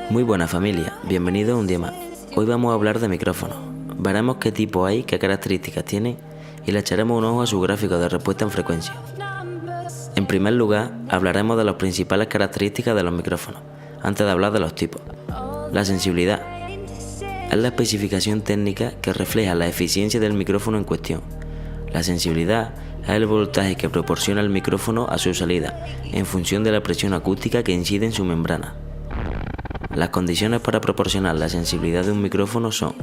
Muy buena familia, bienvenidos un día más. Hoy vamos a hablar de micrófonos. Veremos qué tipo hay, qué características tienen y le echaremos un ojo a su gráfico de respuesta en frecuencia. En primer lugar, hablaremos de las principales características de los micrófonos, antes de hablar de los tipos. La sensibilidad es la especificación técnica que refleja la eficiencia del micrófono en cuestión. La sensibilidad es el voltaje que proporciona el micrófono a su salida, en función de la presión acústica que incide en su membrana. Las condiciones para proporcionar la sensibilidad de un micrófono son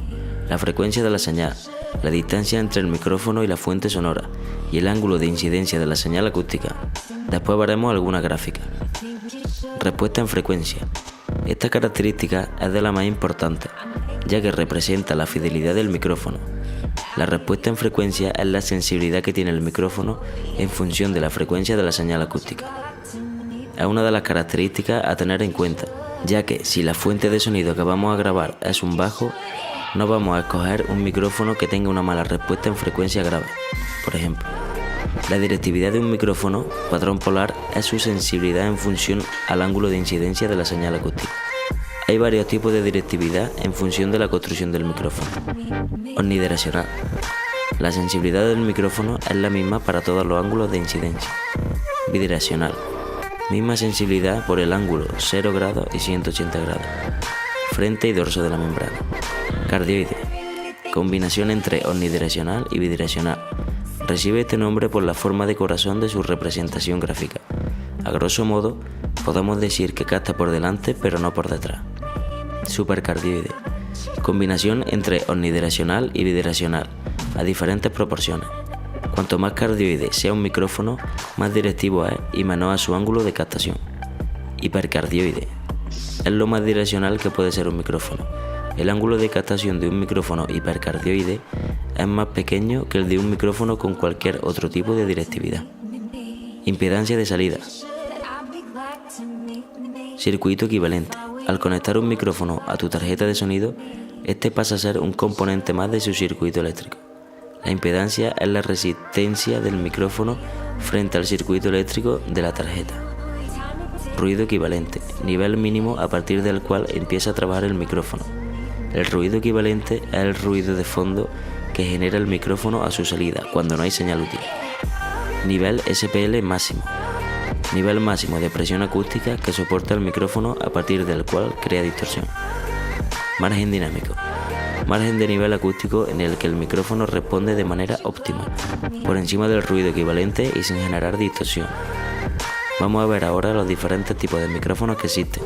la frecuencia de la señal, la distancia entre el micrófono y la fuente sonora y el ángulo de incidencia de la señal acústica. Después veremos algunas gráficas. Respuesta en frecuencia. Esta característica es de la más importante, ya que representa la fidelidad del micrófono. La respuesta en frecuencia es la sensibilidad que tiene el micrófono en función de la frecuencia de la señal acústica. Es una de las características a tener en cuenta, ya que si la fuente de sonido que vamos a grabar es un bajo, no vamos a escoger un micrófono que tenga una mala respuesta en frecuencia grave. Por ejemplo, la directividad de un micrófono, patrón polar, es su sensibilidad en función al ángulo de incidencia de la señal acústica. Hay varios tipos de directividad en función de la construcción del micrófono. Omnidireccional. La sensibilidad del micrófono es la misma para todos los ángulos de incidencia. Bidireccional. Misma sensibilidad por el ángulo 0 grados y 180 grados. Frente y dorso de la membrana. Cardioide. Combinación entre omnidireccional y bidireccional. Recibe este nombre por la forma de corazón de su representación gráfica. A grosso modo, podemos decir que capta por delante pero no por detrás. Supercardioide. Combinación entre omnidireccional y bidireccional, a diferentes proporciones. Cuanto más cardioide sea un micrófono, más directivo es y menor a su ángulo de captación. Hipercardioide. Es lo más direccional que puede ser un micrófono. El ángulo de captación de un micrófono hipercardioide es más pequeño que el de un micrófono con cualquier otro tipo de directividad. Impedancia de salida. Circuito equivalente. Al conectar un micrófono a tu tarjeta de sonido, este pasa a ser un componente más de su circuito eléctrico. La impedancia es la resistencia del micrófono frente al circuito eléctrico de la tarjeta. Ruido equivalente. Nivel mínimo a partir del cual empieza a trabajar el micrófono. El ruido equivalente es el ruido de fondo que genera el micrófono a su salida cuando no hay señal útil. Nivel SPL máximo. Nivel máximo de presión acústica que soporta el micrófono a partir del cual crea distorsión. Margen dinámico. Margen de nivel acústico en el que el micrófono responde de manera óptima, por encima del ruido equivalente y sin generar distorsión. Vamos a ver ahora los diferentes tipos de micrófonos que existen.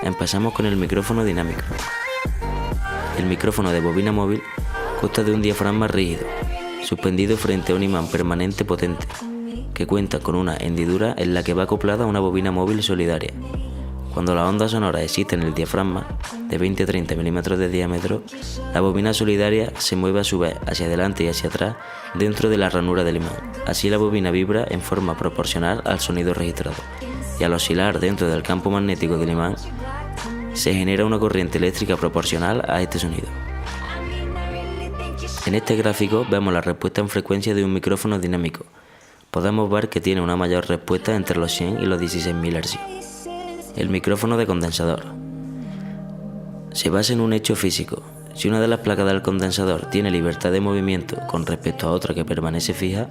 Empezamos con el micrófono dinámico. El micrófono de bobina móvil consta de un diafragma rígido, suspendido frente a un imán permanente potente, que cuenta con una hendidura en la que va acoplada una bobina móvil solidaria. Cuando la onda sonora existe en el diafragma, de 20 a 30 milímetros de diámetro, la bobina solidaria se mueve a su vez hacia adelante y hacia atrás dentro de la ranura del imán. Así la bobina vibra en forma proporcional al sonido registrado, y al oscilar dentro del campo magnético del imán, se genera una corriente eléctrica proporcional a este sonido. En este gráfico vemos la respuesta en frecuencia de un micrófono dinámico. Podemos ver que tiene una mayor respuesta entre los 100 y los 16.000 Hz. El micrófono de condensador. Se basa en un hecho físico. Si una de las placas del condensador tiene libertad de movimiento con respecto a otra que permanece fija,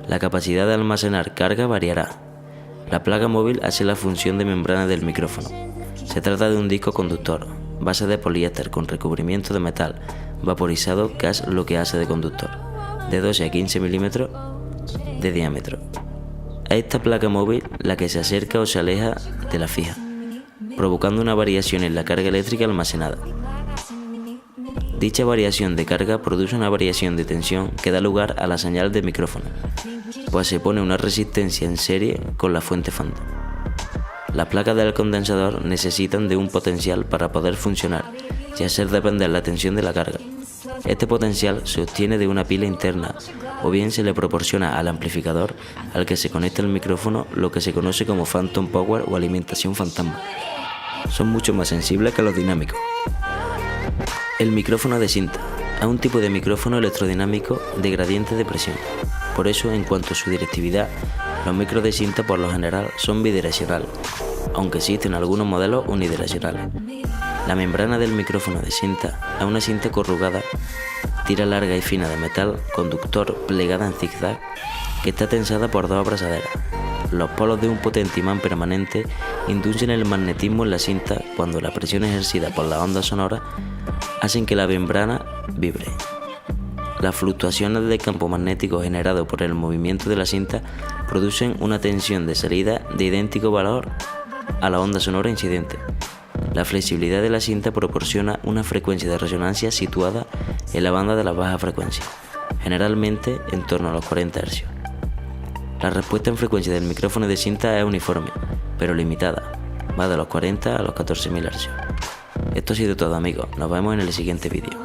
la capacidad de almacenar carga variará. La placa móvil hace la función de membrana del micrófono. Se trata de un disco conductor, base de poliéster con recubrimiento de metal vaporizado, que es lo que hace de conductor, de 12 a 15 milímetros de diámetro. Es esta placa móvil la que se acerca o se aleja de la fija, provocando una variación en la carga eléctrica almacenada. Dicha variación de carga produce una variación de tensión que da lugar a la señal de micrófono, pues se pone una resistencia en serie con la fuente fondo. Las placas del condensador necesitan de un potencial para poder funcionar y hacer depender la tensión de la carga. Este potencial se obtiene de una pila interna o bien se le proporciona al amplificador al que se conecta el micrófono, lo que se conoce como phantom power o alimentación fantasma. Son mucho más sensibles que los dinámicos. El micrófono de cinta es un tipo de micrófono electrodinámico de gradiente de presión. Por eso, en cuanto a su directividad, los micros de cinta por lo general son bidireccionales. aunque existen algunos modelos unidireccionales. La membrana del micrófono de cinta es una cinta corrugada, tira larga y fina de metal conductor plegada en zigzag que está tensada por dos abrazaderas. Los polos de un potente imán permanente inducen el magnetismo en la cinta cuando la presión ejercida por las ondas sonoras hacen que la membrana vibre. Las fluctuaciones del campo magnético generado por el movimiento de la cinta producen una tensión de salida de idéntico valor a la onda sonora incidente. La flexibilidad de la cinta proporciona una frecuencia de resonancia situada en la banda de las bajas frecuencias, generalmente en torno a los 40 Hz. La respuesta en frecuencia del micrófono de cinta es uniforme, pero limitada, va de los 40 a los 14.000 Hz. Esto ha sido todo, amigos, nos vemos en el siguiente vídeo.